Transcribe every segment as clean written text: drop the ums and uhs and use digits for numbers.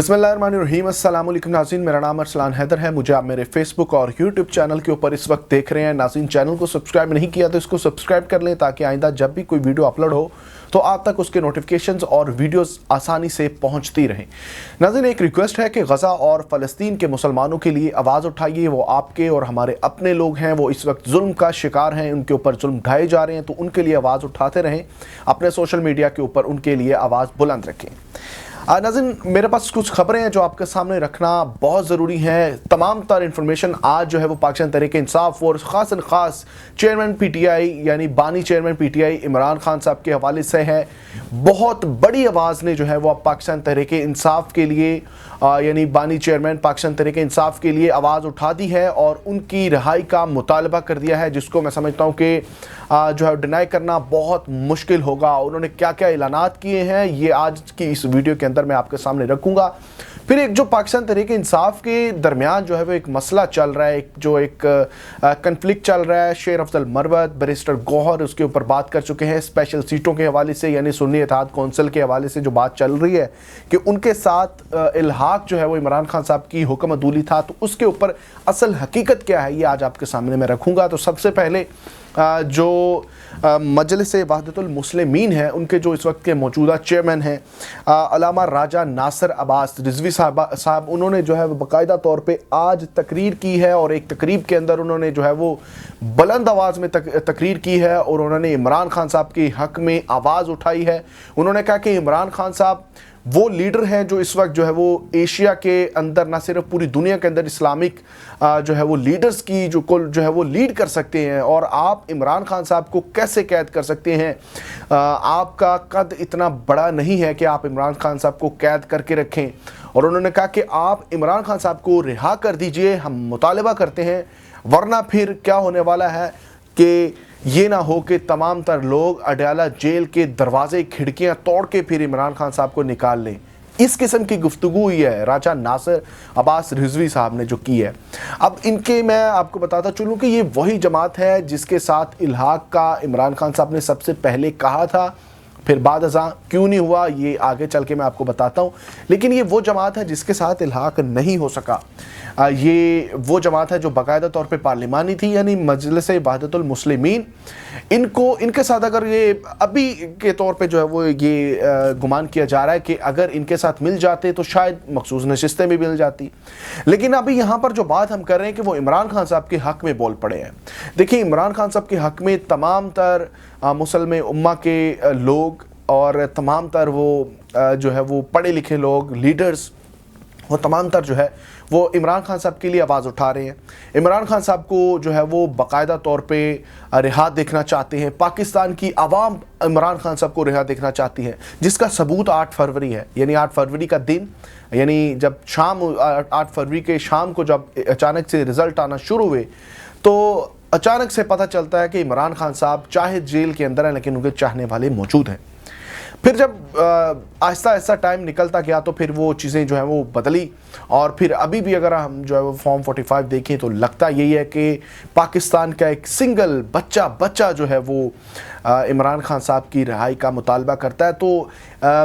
बिस्मिल्लाहिर्रहमानिर्रहीम। अस्सलाम वालेकुम नाज़रीन, मेरा नाम अरसलान हैदर है। मुझे आप मेरे फेसबुक और यूट्यूब चैनल के ऊपर इस वक्त देख रहे हैं। नाज़रीन, चैनल को सब्सक्राइब नहीं किया तो इसको सब्सक्राइब कर लें ताकि आइंदा जब भी कोई वीडियो अपलोड हो तो आप तक उसके नोटिफिकेशंस और वीडियोस आसानी से पहुंचती रहें। नाज़रीन, एक रिक्वेस्ट है कि गज़ा और फ़लस्तीन के मुसलमानों के लिए आवाज़ उठाइए। वो आपके और हमारे अपने लोग हैं, वो इस वक्त जुल्म का शिकार हैं, उनके ऊपर जुल्म ढाए जा रहे हैं, तो उनके लिए आवाज़ उठाते रहें। अपने सोशल मीडिया के ऊपर उनके लिए आवाज़ बुलंद रखें। नाज़रीन, मेरे पास कुछ खबरें हैं जो आपके सामने रखना बहुत ज़रूरी है। तमाम तर इन्फॉर्मेशन आज जो है वो पाकिस्तान तहरीक इंसाफ और ख़ास चेयरमैन पीटीआई यानी बानी चेयरमैन पीटीआई इमरान खान साहब के हवाले से है। बहुत बड़ी आवाज़ ने जो है वो पाकिस्तान तहरीक इंसाफ के लिए यानी बानी चेयरमैन पाकिस्तान तहरीक इंसाफ के लिए आवाज़ उठा दी है और उनकी रिहाई का मुतालबा कर दिया है, जिसको मैं समझता हूँ कि जो है डिनाई करना बहुत मुश्किल होगा। उन्होंने क्या क्या ऐलानात किए हैं ये आज की इस वीडियो के अंदर मैं आपके सामने रखूँगा। फिर एक जो पाकिस्तान तहरीक इंसाफ के दरमियान जो है वो एक मसला चल रहा है, एक कन्फ्लिक्ट चल रहा है। शेर अफजल मरवत, बैरिस्टर गौहर उसके ऊपर बात कर चुके हैं। स्पेशल सीटों के हवाले से यानी सुन्नी इत्तेहाद कौंसिल के हवाले से जो बात चल रही है कि उनके साथ इल्हाक जो है वो इमरान खान साहब की हुक्म अदूली था, तो उसके ऊपर असल हकीकत क्या है ये आज आपके सामने मैं रखूँगा। तो सबसे पहले जो मजलिस वहदतुल मुस्लिमीन है उनके जो इस वक्त के मौजूदा चेयरमैन हैं अल्लामा राजा नासिर अब्बास रिजवी साहब, उन्होंने जो है वो बाकायदा तौर पे आज तकरीर की है और एक तकरीब के अंदर उन्होंने जो है वो बुलंद आवाज़ में तकरीर की है और उन्होंने इमरान खान साहब के हक़ में आवाज़ उठाई है। उन्होंने कहा कि इमरान खान साहब वो लीडर हैं जो इस वक्त जो है वो एशिया के अंदर ना सिर्फ पूरी दुनिया के अंदर इस्लामिक जो है वो लीडर्स की जो है वो लीड कर सकते हैं, और आप इमरान खान साहब को कैसे कैद कर सकते हैं? आपका कद इतना बड़ा नहीं है कि आप इमरान खान साहब को कैद करके रखें। और उन्होंने कहा कि आप इमरान खान साहब को रिहा कर दीजिए, हम मुतालबा करते हैं, वरना फिर क्या होने वाला है कि ये ना हो कि तमाम तर लोग अडयाला जेल के दरवाजे खिड़कियां तोड़ के फिर इमरान खान साहब को निकाल लें। इस किस्म की गुफ्तगू हुई है राजा नासिर अब्बास रिजवी साहब ने जो की है। अब इनके मैं आपको बताता चलूँ कि ये वही जमात है जिसके साथ इल्हाक का इमरान खान साहब ने सबसे पहले कहा था, फिर बाद अज़ां क्यों नहीं हुआ ये आगे चल के मैं आपको बताता हूँ। लेकिन ये वो जमात है जिसके साथ इल्हाक नहीं हो सका। ये वो जमात है जो बाकायदा तौर पे पार्लिमानी थी यानी मजलिस वहदतुल मुस्लिमीन। इनके साथ अगर ये अभी के तौर पे जो है वो ये गुमान किया जा रहा है कि अगर इनके साथ मिल जाते तो शायद मखसूस नशिस्तें भी मिल जाती। लेकिन अभी यहाँ पर जो बात हम कर रहे हैं कि वो इमरान खान साहब के हक़ में बोल पड़े हैं। देखिए, इमरान खान साहब के हक़ में तमाम तर मुसलमान उम्मा के लोग और तमाम तर वो जो है वो पढ़े लिखे लोग, लीडर्स, वो तमाम तर जो है वो इमरान खान साहब के लिए आवाज़ उठा रहे हैं। इमरान खान साहब को जो है वो बाकायदा तौर पे रिहा देखना चाहते हैं। पाकिस्तान की आवाम इमरान खान साहब को रिहा देखना चाहती है, जिसका सबूत 8 फरवरी है। यानी 8 फरवरी का दिन, यानी जब शाम 8 फरवरी के शाम को जब अचानक से रिज़ल्ट आना शुरू हुए तो अचानक से पता चलता है कि इमरान खान साहब चाहे जेल के अंदर हैं लेकिन उनके चाहने वाले मौजूद हैं। फिर जब आहिस्ता आहिस्ता टाइम निकलता गया तो फिर वो चीज़ें जो है वो बदली, और फिर अभी भी अगर हम जो है वो फॉर्म 45 देखें तो लगता यही है कि पाकिस्तान का एक सिंगल बच्चा जो है वो इमरान खान साहब की रिहाई का मुतालबा करता है। तो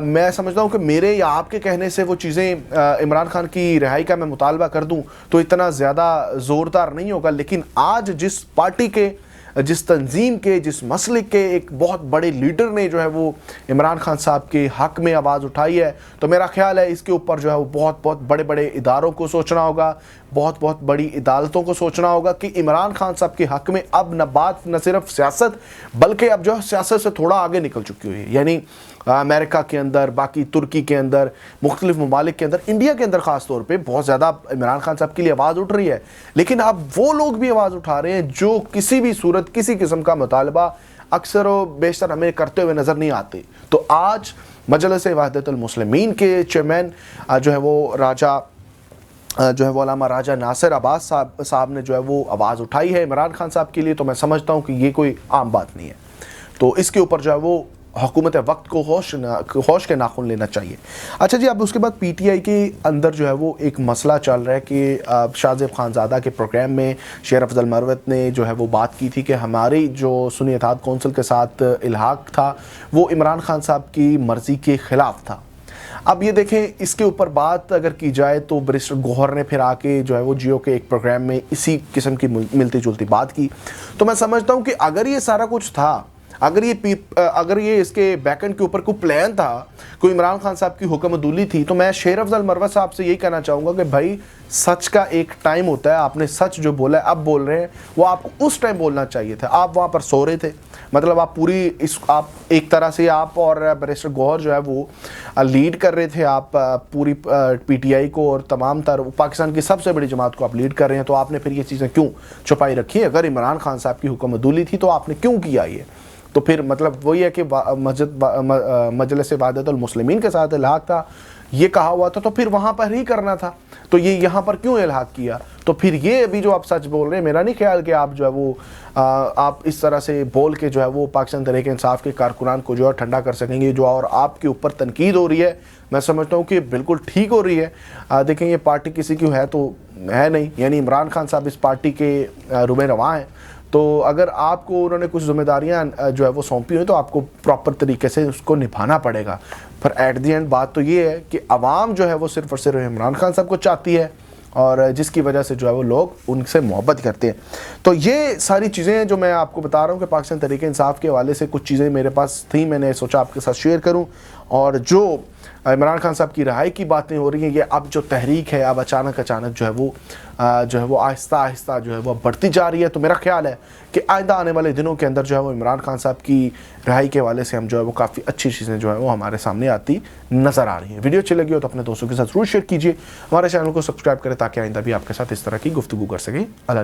मैं समझता हूँ कि मेरे या आपके कहने से वो चीज़ें इमरान खान की रिहाई का मैं मुतालबा कर दूँ तो इतना ज़्यादा ज़ोरदार नहीं होगा। लेकिन आज जिस पार्टी के, जिस तंजीम के, जिस मसलिक के एक बहुत बड़े लीडर ने जो है वो इमरान खान साहब के हक़ में आवाज़ उठाई है, तो मेरा ख्याल है इसके ऊपर जो है वो बहुत बड़े बड़े इदारों को सोचना होगा, बहुत बड़ी अदालतों को सोचना होगा कि इमरान खान साहब के हक़ में अब न बात न सिर्फ सियासत बल्कि अब जो है सियासत से थोड़ा आगे निकल चुकी हुई है। यानी अमेरिका के अंदर, बाकी तुर्की के अंदर, मुख्तलिफ ममालिक के अंदर, इंडिया के अंदर ख़ास तौर पे बहुत ज़्यादा इमरान खान साहब के लिए आवाज़ उठ रही है। लेकिन अब वो लोग भी आवाज़ उठा रहे हैं जो किसी भी सूरत किसी किस्म का मुतालबा अक्सर व बेशतर हमें करते हुए नज़र नहीं आते। तो आज मजलिस वहदतुल मुस्लिमीन के चेयरमैन जो है वो अल्लामा राजा नासिर अब्बास साहब ने जो है वो आवाज़ उठाई है इमरान खान साहब के लिए। तो मैं समझता हूँ कि ये कोई आम बात नहीं है। तो इसके ऊपर जो है वो हुकूमत वक्त को होश के नाखून लेना चाहिए। अच्छा जी, अब उसके बाद पीटीआई के अंदर जो है वो एक मसला चल रहा है कि शाहजेब खानज़ादा के प्रोग्राम में शेर अफजल मरवत ने जो है वो बात की थी कि हमारी जो सुन्नी इत्तेहाद कौंसिल के साथ इल्हाक था वो इमरान खान साहब की मर्ज़ी के ख़िलाफ़ था। اب یہ دیکھیں اس کے اوپر بات اگر کی جائے تو بیرسٹر گوہر نے پھر آ کے جو ہے وہ جیو کے ایک پروگرام میں اسی قسم کی ملتی جلتی بات کی. تو میں سمجھتا ہوں کہ اگر یہ سارا کچھ تھا, اگر یہ اس کے بیک اینڈ کے اوپر کوئی پلان تھا, کوئی عمران خان صاحب کی حکم عدولی تھی, تو میں شیر افضل مروت صاحب سے یہی کہنا چاہوں گا کہ بھائی سچ کا ایک ٹائم ہوتا ہے, آپ نے سچ جو بولا ہے اب بول رہے ہیں, وہ آپ کو اس ٹائم بولنا چاہیے تھا. آپ وہاں پر سو رہے تھے, مطلب آپ ایک طرح سے آپ اور بیرسٹر گوہر جو ہے وہ لیڈ کر رہے تھے, آپ پوری پی ٹی آئی کو اور تمام تر پاکستان کی سب سے بڑی جماعت کو آپ لیڈ کر رہے ہیں, تو آپ نے پھر یہ چیزیں کیوں چھپائی رکھی؟ اگر عمران خان صاحب کی حکم عدولی تھی تو آپ نے کیوں کیا یہ؟ تو پھر مطلب وہی ہے کہ مجلس وحدت المسلمین کے ساتھ الحاق تھا, یہ کہا ہوا تھا, تو پھر وہاں پر ہی کرنا تھا, تو یہ یہاں پر کیوں الحاق کیا؟ تو پھر یہ ابھی جو آپ سچ بول رہے ہیں, میرا نہیں خیال کہ آپ جو ہے وہ آپ اس طرح سے بول کے جو ہے وہ پاکستان تحریک انصاف کے کارکنان کو جو ہے ٹھنڈا کر سکیں گے. جو اور آپ کے اوپر تنقید ہو رہی ہے, میں سمجھتا ہوں کہ بالکل ٹھیک ہو رہی ہے. دیکھیں یہ پارٹی کسی کی ہے تو ہے نہیں, یعنی عمران خان صاحب اس پارٹی کے روبے رواں ہیں, تو اگر آپ کو انہوں نے کچھ ذمہ داریاں جو ہے وہ سونپی ہوئی تو آپ کو پراپر طریقے سے اس کو نبھانا پڑے گا. پر ایٹ دی اینڈ بات تو یہ ہے کہ عوام جو ہے وہ صرف اور صرف عمران خان صاحب کو چاہتی ہے, اور جس کی وجہ سے جو ہے وہ لوگ ان سے محبت کرتے ہیں. تو یہ ساری چیزیں جو میں آپ کو بتا رہا ہوں کہ پاکستان تحریک انصاف کے حوالے سے کچھ چیزیں میرے پاس تھیں, میں نے سوچا آپ کے ساتھ شیئر کروں. اور جو عمران خان صاحب کی رہائی کی باتیں ہو رہی ہیں, یہ اب جو تحریک ہے اب اچانک جو ہے وہ آہستہ آہستہ جو ہے وہ بڑھتی جا رہی ہے. تو میرا خیال ہے کہ آئندہ آنے والے دنوں کے اندر جو ہے وہ عمران خان صاحب کی رہائی کے حوالے سے ہم جو ہے وہ کافی اچھی چیزیں جو ہے وہ ہمارے سامنے آتی نظر آ رہی ہیں. ویڈیو اچھی لگی ہو تو اپنے دوستوں کے ساتھ ضرور شیئر کیجیے, ہمارے چینل کو سبسکرائب کریں تاکہ آئندہ بھی آپ کے ساتھ اس طرح کی گفتگو کر سکیں. اللہ